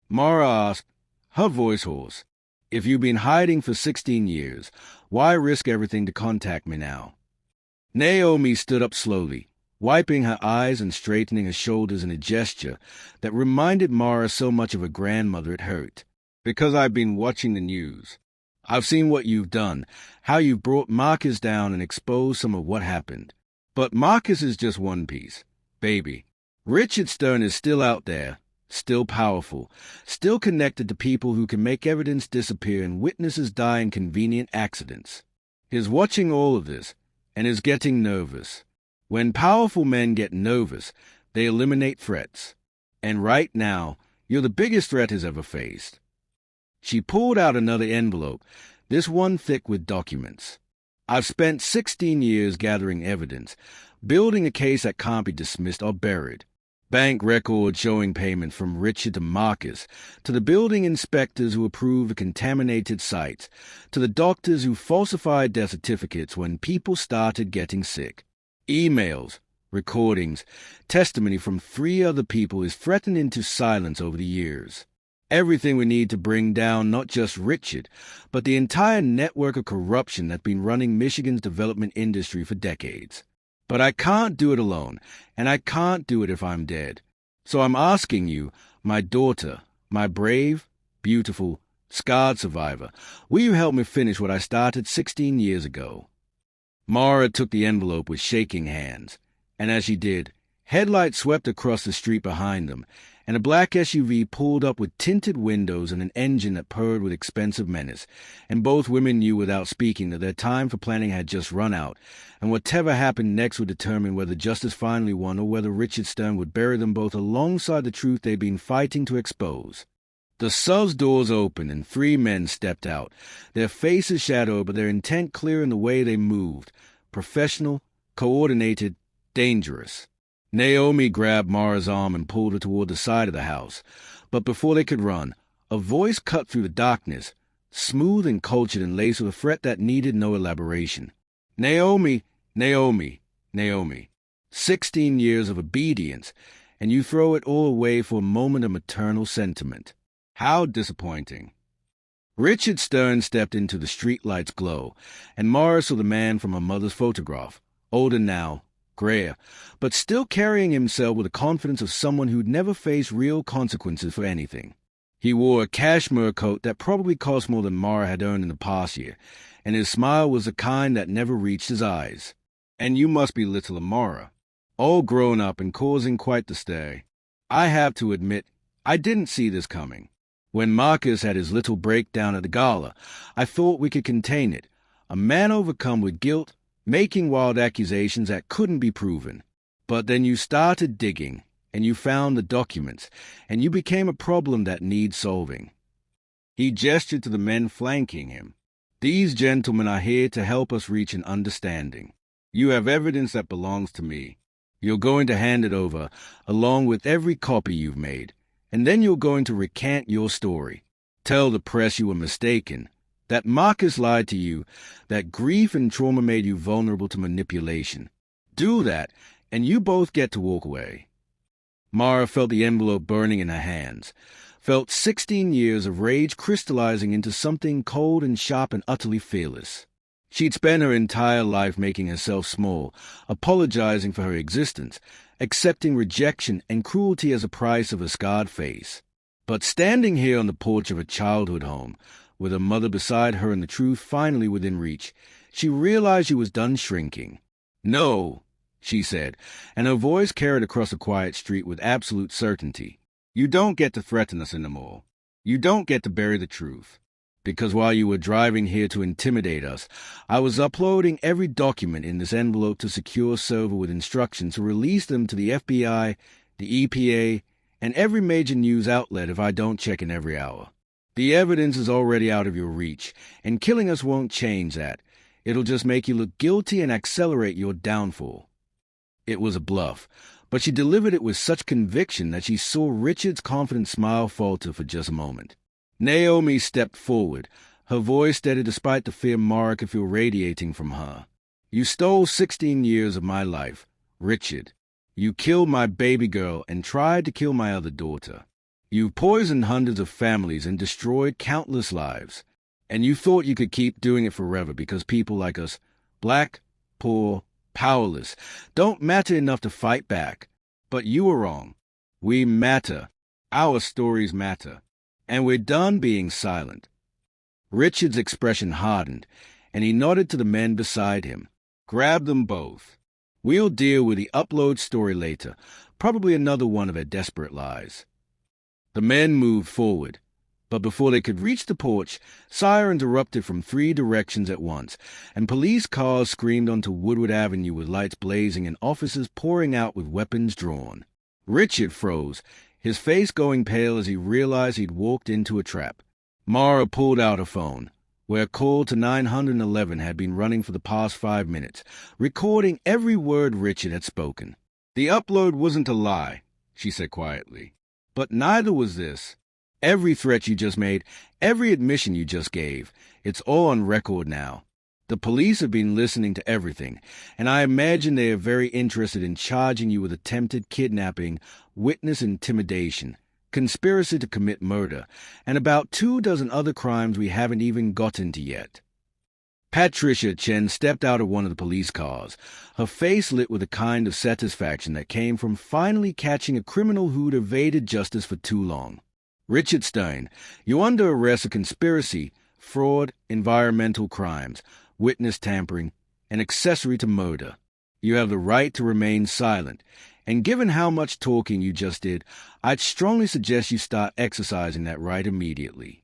Mara asked, her voice hoarse. If you've been hiding for 16 years, why risk everything to contact me now? Naomi stood up slowly, wiping her eyes and straightening her shoulders in a gesture that reminded Mara so much of her grandmother it hurt. Because I've been watching the news. I've seen what you've done, how you've brought Marcus down and exposed some of what happened. But Marcus is just one piece. Baby, Richard Stone is still out there, still powerful, still connected to people who can make evidence disappear and witnesses die in convenient accidents. He's watching all of this, and is getting nervous. When powerful men get nervous, they eliminate threats. And right now, you're the biggest threat he's ever faced. She pulled out another envelope, this one thick with documents. I've spent 16 years gathering evidence, building a case that can't be dismissed or buried. Bank records showing payments from Richard to Marcus, to the building inspectors who approved contaminated sites, to the doctors who falsified death certificates when people started getting sick. Emails, recordings, testimony from 3 other people is threatened into silence over the years. Everything we need to bring down not just Richard, but the entire network of corruption that's been running Michigan's development industry for decades. But I can't do it alone, and I can't do it if I'm dead. So I'm asking you, my daughter, my brave, beautiful, scarred survivor, will you help me finish what I started 16 years ago? Mara took the envelope with shaking hands, and as she did, headlights swept across the street behind them, and a black SUV pulled up with tinted windows and an engine that purred with expensive menace, and both women knew without speaking that their time for planning had just run out, and whatever happened next would determine whether justice finally won or whether Richard Stern would bury them both alongside the truth they'd been fighting to expose. The sub's doors opened and 3 men stepped out, their faces shadowed but their intent clear in the way they moved, professional, coordinated, dangerous. Naomi grabbed Mara's arm and pulled her toward the side of the house, but before they could run, a voice cut through the darkness, smooth and cultured and laced with a threat that needed no elaboration. Naomi, Naomi, Naomi. 16 years of obedience, and you throw it all away for a moment of maternal sentiment. How disappointing. Richard Stern stepped into the streetlight's glow, and Mara saw the man from her mother's photograph, older now, grayer, but still carrying himself with the confidence of someone who'd never faced real consequences for anything. He wore a cashmere coat that probably cost more than Mara had earned in the past year, and his smile was the kind that never reached his eyes. And you must be little Mara, all grown up and causing quite the stir. I have to admit, I didn't see this coming. When Marcus had his little breakdown at the gala, I thought we could contain it. A man overcome with guilt, making wild accusations that couldn't be proven. But then you started digging, and you found the documents, and you became a problem that needs solving. He gestured to the men flanking him. These gentlemen are here to help us reach an understanding. You have evidence that belongs to me. You're going to hand it over, along with every copy you've made, and then you're going to recant your story. Tell the press you were mistaken, that Marcus lied to you, that grief and trauma made you vulnerable to manipulation. Do that, and you both get to walk away. Mara felt the envelope burning in her hands, felt 16 years of rage crystallizing into something cold and sharp and utterly fearless. She'd spent her entire life making herself small, apologizing for her existence, accepting rejection and cruelty as a price of a scarred face. But standing here on the porch of a childhood home, with her mother beside her and the truth finally within reach, she realized she was done shrinking. No, she said, and her voice carried across the quiet street with absolute certainty. You don't get to threaten us anymore. You don't get to bury the truth. Because while you were driving here to intimidate us, I was uploading every document in this envelope to a secure server with instructions to release them to the FBI, the EPA, and every major news outlet if I don't check in every hour. The evidence is already out of your reach, and killing us won't change that. It'll just make you look guilty and accelerate your downfall. It was a bluff, but she delivered it with such conviction that she saw Richard's confident smile falter for just a moment. Naomi stepped forward, her voice steady despite the fear Mara could feel radiating from her. You stole 16 years of my life, Richard. You killed my baby girl and tried to kill my other daughter. You poisoned hundreds of families and destroyed countless lives. And you thought you could keep doing it forever because people like us, black, poor, powerless, don't matter enough to fight back. But you were wrong. We matter. Our stories matter. And we're done being silent. Richard's expression hardened, and he nodded to the men beside him. Grab them both. We'll deal with the upload story later, probably another one of their desperate lies. The men moved forward, but before they could reach the porch, sirens erupted from 3 directions at once, and police cars screamed onto Woodward Avenue with lights blazing and officers pouring out with weapons drawn. Richard froze, his face going pale as he realized he'd walked into a trap. Mara pulled out her phone, where a call to 911 had been running for the past 5 minutes, recording every word Richard had spoken. The upload wasn't a lie, she said quietly. But neither was this. Every threat you just made, every admission you just gave, it's all on record now. The police have been listening to everything, and I imagine they are very interested in charging you with attempted kidnapping, witness intimidation, conspiracy to commit murder, and about 24 other crimes we haven't even gotten to yet. Patricia Chen stepped out of one of the police cars, her face lit with a kind of satisfaction that came from finally catching a criminal who'd evaded justice for too long. Richard Stone, you're under arrest for conspiracy, fraud, environmental crimes, witness tampering, and accessory to murder. You have the right to remain silent, and given how much talking you just did, I'd strongly suggest you start exercising that right immediately.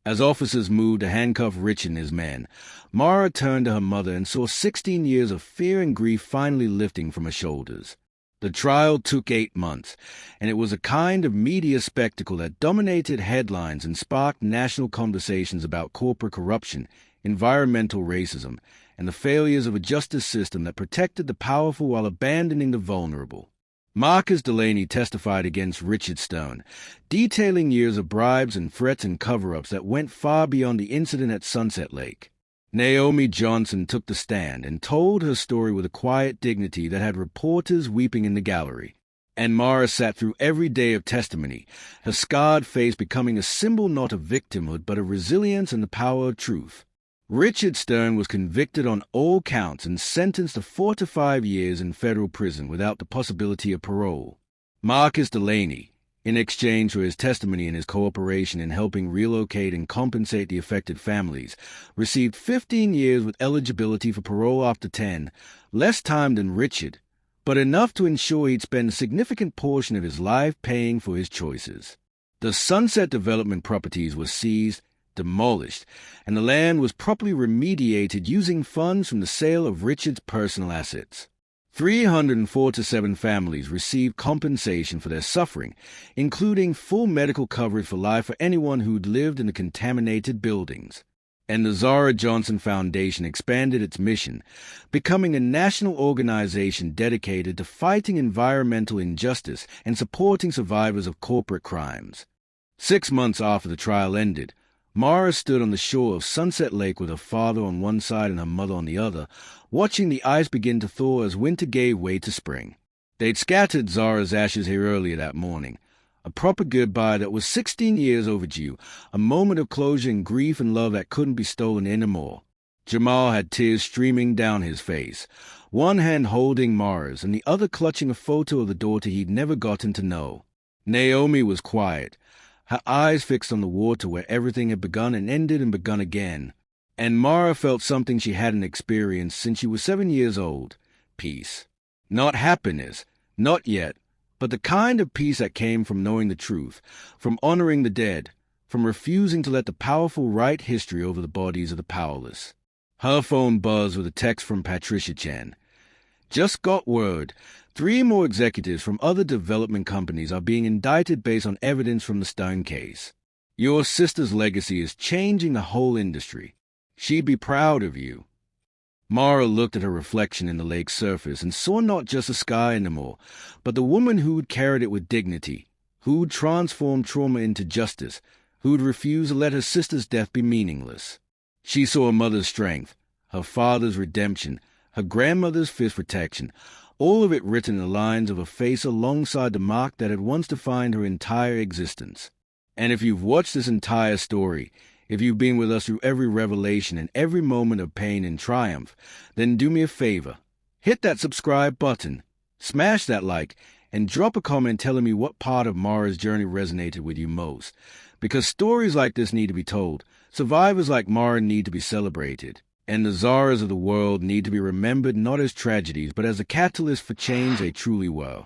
As officers moved to handcuff Richard and his men, Mara turned to her mother and saw 16 years of fear and grief finally lifting from her shoulders. The trial took 8 months, and it was a kind of media spectacle that dominated headlines and sparked national conversations about corporate corruption, environmental racism, and the failures of a justice system that protected the powerful while abandoning the vulnerable. Marcus Delaney testified against Richard Stone, detailing years of bribes and threats and cover-ups that went far beyond the incident at Sunset Lake. Naomi Johnson took the stand and told her story with a quiet dignity that had reporters weeping in the gallery. And Mara sat through every day of testimony, her scarred face becoming a symbol not of victimhood but of resilience and the power of truth. Richard Stone was convicted on all counts and sentenced to 4 to 5 years in federal prison without the possibility of parole. Marcus Delaney, in exchange for his testimony and his cooperation in helping relocate and compensate the affected families, received 15 years with eligibility for parole after 10, less time than Richard, but enough to ensure he'd spend a significant portion of his life paying for his choices. The Sunset Development properties were seized, demolished, and the land was properly remediated using funds from the sale of Richard's personal assets. 347 families received compensation for their suffering, including full medical coverage for life for anyone who'd lived in the contaminated buildings. And the Zara Johnson Foundation expanded its mission, becoming a national organization dedicated to fighting environmental injustice and supporting survivors of corporate crimes. 6 months after the trial ended, Mara stood on the shore of Sunset Lake with her father on one side and her mother on the other, watching the ice begin to thaw as winter gave way to spring. They'd scattered Zara's ashes here earlier that morning, a proper goodbye that was 16 years overdue, a moment of closure and grief and love that couldn't be stolen anymore. Jamal had tears streaming down his face, one hand holding Mara's and the other clutching a photo of the daughter he'd never gotten to know. Naomi was quiet, her eyes fixed on the water where everything had begun and ended and begun again. And Mara felt something she hadn't experienced since she was 7 years old. Peace. Not happiness, not yet, but the kind of peace that came from knowing the truth, from honoring the dead, from refusing to let the powerful write history over the bodies of the powerless. Her phone buzzed with a text from Patricia Chen. Just got word. 3 more executives from other development companies are being indicted based on evidence from the Stone case. Your sister's legacy is changing the whole industry. She'd be proud of you. Mara looked at her reflection in the lake's surface and saw not just the sky anymore, but the woman who'd carried it with dignity, who'd transformed trauma into justice, who'd refused to let her sister's death be meaningless. She saw her mother's strength, her father's redemption, her grandmother's fierce protection, all of it written in the lines of a face alongside the mark that had once defined her entire existence. And if you've watched this entire story, if you've been with us through every revelation and every moment of pain and triumph, then do me a favor. Hit that subscribe button, smash that like, and drop a comment telling me what part of Mara's journey resonated with you most. Because stories like this need to be told, survivors like Mara need to be celebrated. And the Zaras of the world need to be remembered not as tragedies, but as a catalyst for change they truly were.